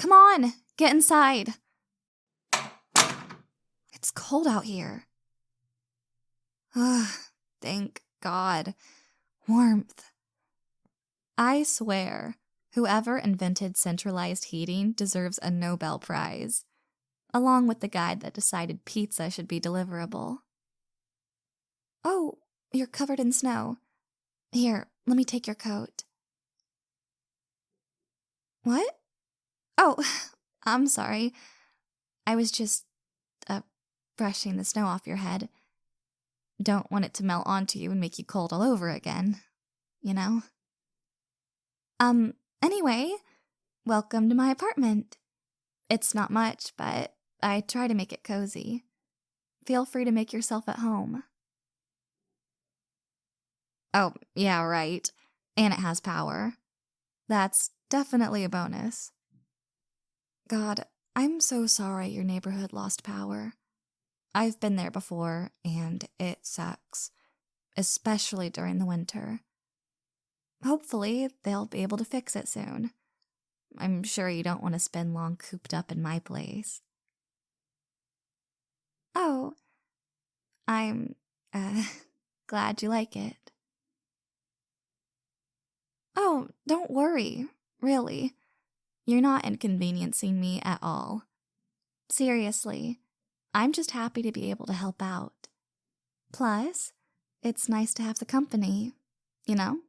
Come on, get inside. It's cold out here. Ugh, thank God. Warmth. I swear, whoever invented centralized heating deserves a Nobel Prize, along with the guy that decided pizza should be deliverable. Oh, you're covered in snow. Here, let me take your coat. What? Oh, I'm sorry. I was just, brushing the snow off your head. Don't want it to melt onto you and make you cold all over again, you know? Anyway, welcome to my apartment. It's not much, but I try to make it cozy. Feel free to make yourself at home. Oh, yeah, right. And it has power. That's definitely a bonus. God, I'm so sorry your neighborhood lost power. I've been there before, and it sucks, especially during the winter. Hopefully, they'll be able to fix it soon. I'm sure you don't want to spend long cooped up in my place. Oh, I'm, glad you like it. Oh, don't worry, really. You're not inconveniencing me at all. Seriously, I'm just happy to be able to help out. Plus, it's nice to have the company, you know?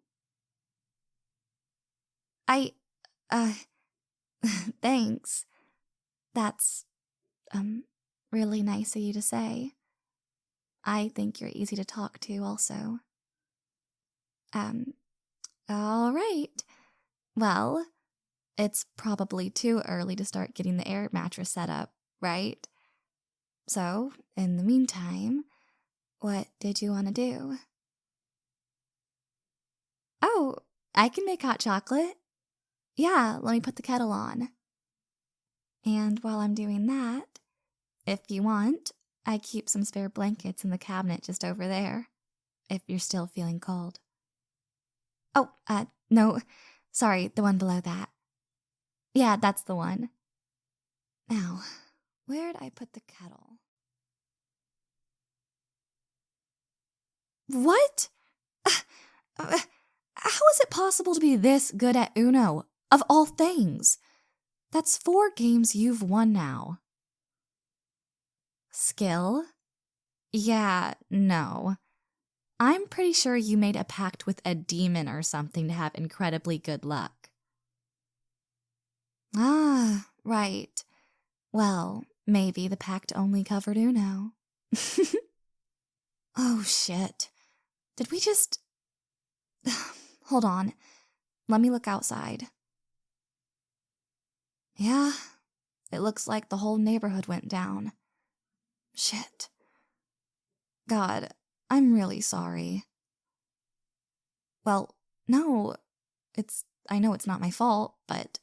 Thanks. That's, really nice of you to say. I think you're easy to talk to also. All right. Well, it's probably too early to start getting the air mattress set up, right? So, in the meantime, what did you want to do? Oh, I can make hot chocolate. Yeah, let me put the kettle on. And while I'm doing that, if you want, I keep some spare blankets in the cabinet just over there, if you're still feeling cold. Oh, no, sorry, the one below that. Yeah, that's the one. Now, where'd I put the kettle? What? How is it possible to be this good at Uno, of all things? That's 4 games you've won now. Skill? Yeah, no. I'm pretty sure you made a pact with a demon or something to have incredibly good luck. Ah, right. Well, maybe the pact only covered Uno. Oh, shit. Did we just... Hold on. Let me look outside. Yeah, it looks like the whole neighborhood went down. Shit. God, I'm really sorry. Well, no, I know it's not my fault, but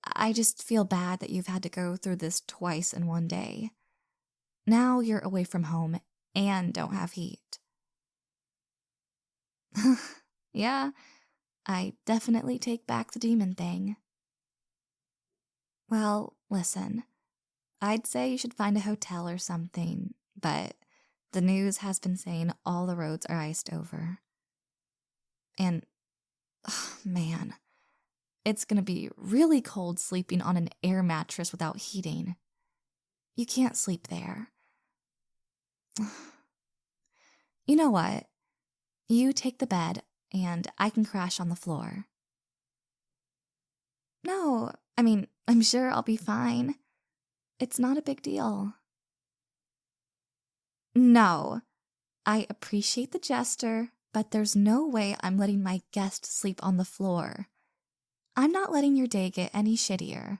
I just feel bad that you've had to go through this twice in one day. Now you're away from home and don't have heat. Yeah, I definitely take back the demon thing. Well, listen, I'd say you should find a hotel or something, but the news has been saying all the roads are iced over. And, oh, man, it's gonna be really cold sleeping on an air mattress without heating. You can't sleep there. You know what? You take the bed, and I can crash on the floor. No, I'm sure I'll be fine. It's not a big deal. No, I appreciate the gesture, but there's no way I'm letting my guest sleep on the floor. I'm not letting your day get any shittier.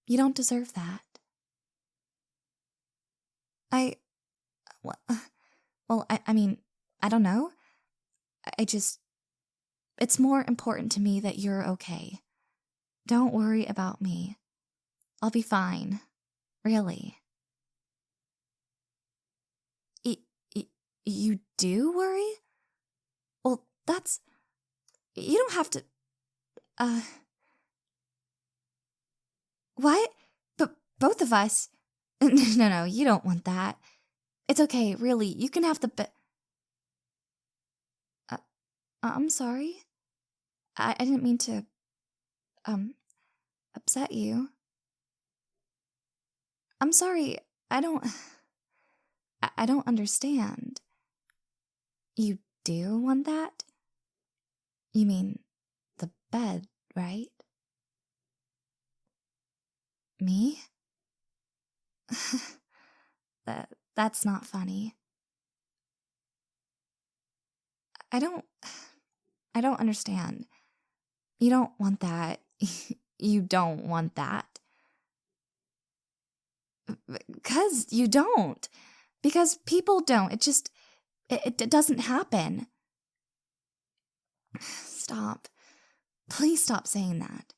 You don't deserve that. I don't know. It's more important to me that you're okay. Don't worry about me. I'll be fine. Really. You do worry? Well, you don't have to, What? But both of us? No, you don't want that. It's okay, really. You can have the I'm sorry. I didn't mean to, upset you. I'm sorry. I don't... I don't understand. You do want that? You mean the bed, right? Me? That's not funny. I don't understand. You don't want that. You don't want that. Because you don't. Because people don't. It doesn't happen. Stop. Please stop saying that.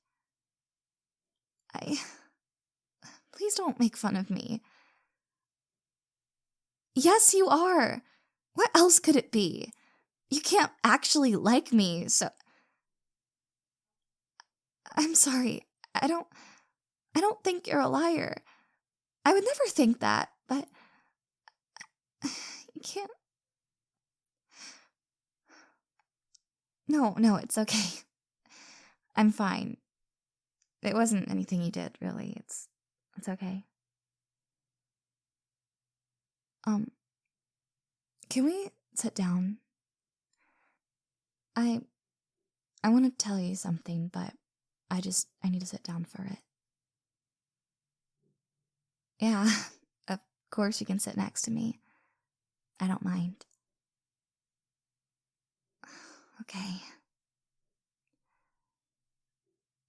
Please don't make fun of me. Yes, you are. What else could it be? You can't actually like me, so... I'm sorry. I don't think you're a liar. I would never think that, but... You can't... No, it's okay. I'm fine. It wasn't anything you did, really. It's okay. Can we sit down? I want to tell you something, but I need to sit down for it. Yeah, of course you can sit next to me. I don't mind. Okay.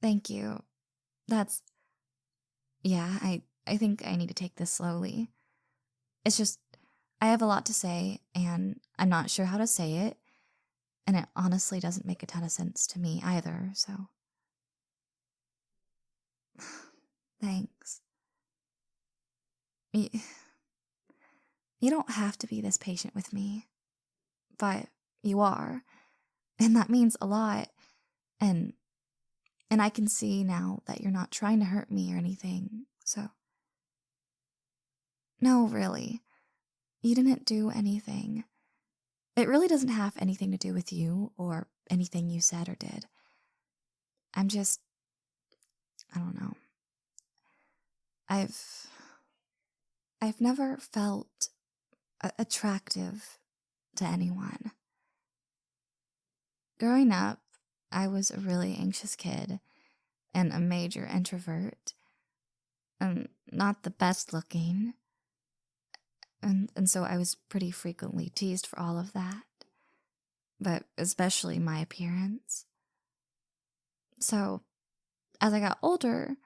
Thank you. Yeah, I think I need to take this slowly. It's just, I have a lot to say, and I'm not sure how to say it, and it honestly doesn't make a ton of sense to me either, so... Thanks. You don't have to be this patient with me, but you are, and that means a lot, and I can see now that you're not trying to hurt me or anything, so... No, really. You didn't do anything. It really doesn't have anything to do with you or anything you said or did. I'm just... I don't know. I've never felt attractive to anyone. Growing up, I was a really anxious kid and a major introvert, and not the best looking. And so I was pretty frequently teased for all of that, but especially my appearance. So, as I got older,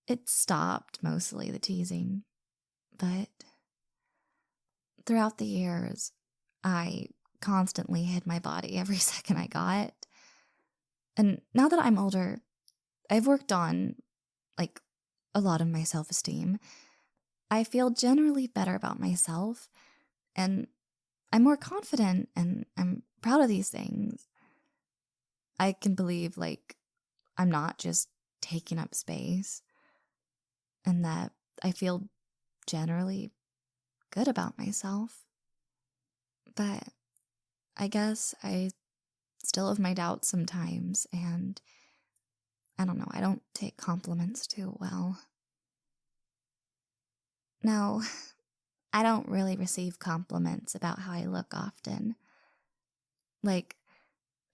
it stopped mostly, the teasing. But throughout the years, I constantly hid my body every second I got. And now that I'm older, I've worked on, like, a lot of my self-esteem. I feel generally better about myself, and I'm more confident, and I'm proud of these things. I can believe, like, I'm not just taking up space, and that I feel generally good about myself. But I guess I still have my doubts sometimes, and I don't know, I don't take compliments too well. No, I don't really receive compliments about how I look often. Like,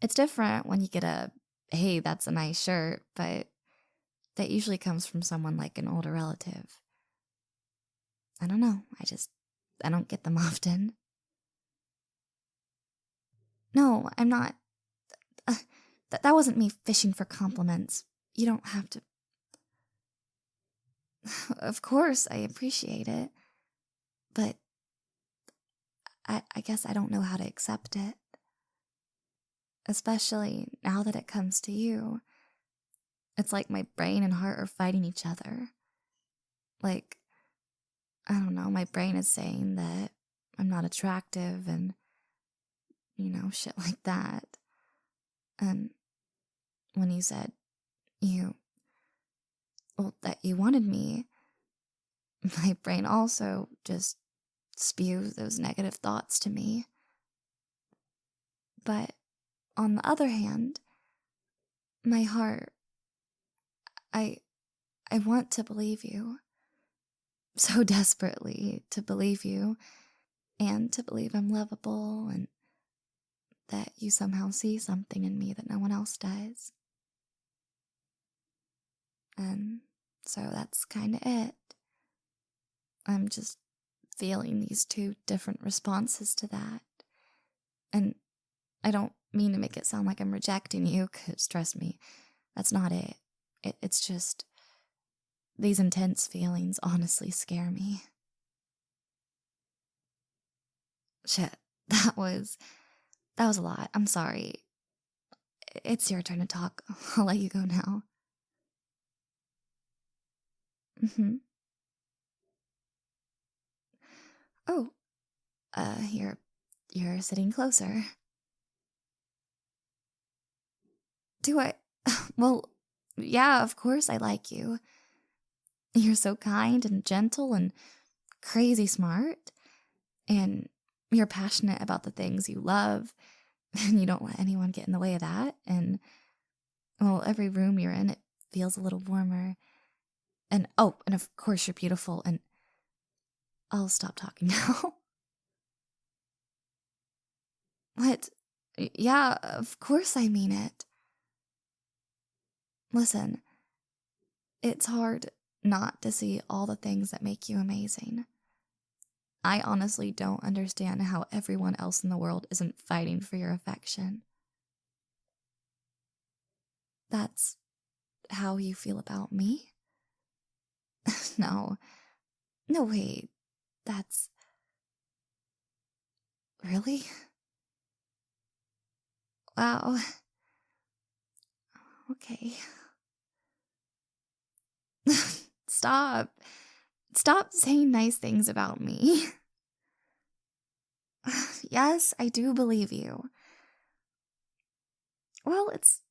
it's different when you get a, hey, that's a nice shirt, but that usually comes from someone like an older relative. I don't know, I don't get them often. No, I'm not. That wasn't me fishing for compliments. You don't have to. Of course, I appreciate it, but I guess I don't know how to accept it. Especially now that it comes to you. It's like my brain and heart are fighting each other. Like, I don't know, my brain is saying that I'm not attractive and, shit like that. And when you said, well, that you wanted me, my brain also just spews those negative thoughts to me. But on the other hand, my heart, I I want to believe you. So desperately to believe you and to believe I'm lovable and that you somehow see something in me that no one else does. And so that's kind of it. I'm just feeling these two different responses to that. And I don't mean to make it sound like I'm rejecting you, because trust me, that's not it. It's just these intense feelings honestly scare me. Shit, that was a lot. I'm sorry. It's your turn to talk. I'll let you go now. Mm-hmm. Oh, you're sitting closer. Do I? Well, yeah, of course I like you. You're so kind and gentle and crazy smart. And you're passionate about the things you love. And you don't let anyone get in the way of that. And, well, every room you're in, it feels a little warmer. And, oh, and of course you're beautiful. And I'll stop talking now. What? Yeah, of course I mean it. Listen, it's hard not to see all the things that make you amazing. I honestly don't understand how everyone else in the world isn't fighting for your affection. That's how you feel about me? No. No, wait. That's... Really? Wow. Okay. Stop. Stop saying nice things about me. Yes, I do believe you. Well, it's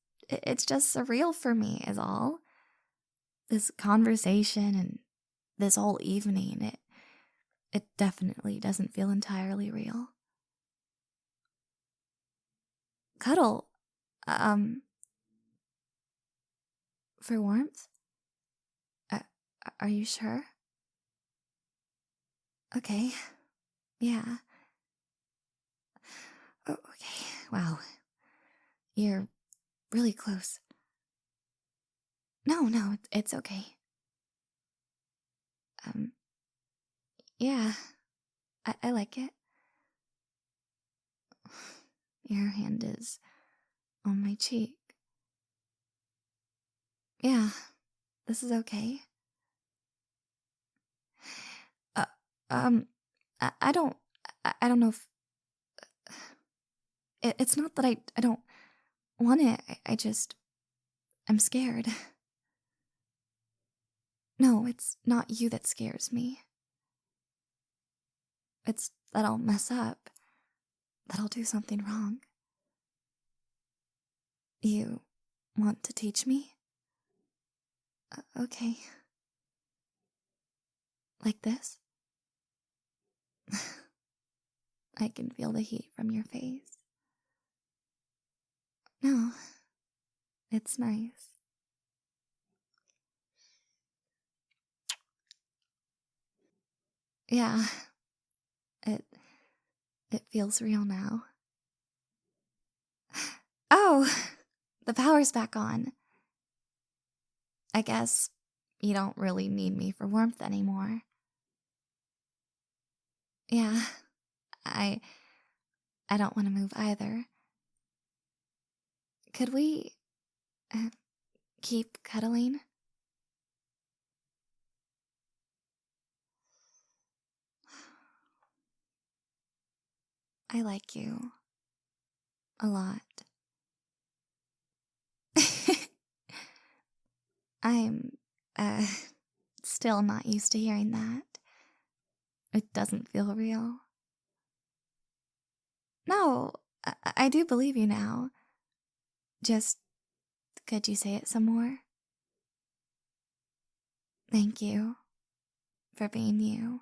just surreal for me is all. This conversation and this whole evening, it definitely doesn't feel entirely real. Cuddle, um, for warmth? Uh, are you sure? Okay, yeah. Oh, okay, wow. You're really close. No, it's okay. Um, yeah, I like it. Your hand is on my cheek. Yeah, this is okay. Uh, um, I don't, I don't know if, it's not that I don't want it, I just, I'm scared. No, it's not you that scares me. It's that I'll mess up, that I'll do something wrong. You want to teach me? Okay. Like this? I can feel the heat from your face. No, it's nice. Yeah, it it feels real now. Oh, the power's back on. I guess you don't really need me for warmth anymore. Yeah, I I don't want to move either. Could we uh, keep cuddling? I like you a lot. I'm uh still not used to hearing that. It doesn't feel real. No, I do believe you now. Just, could you say it some more? Thank you for being you.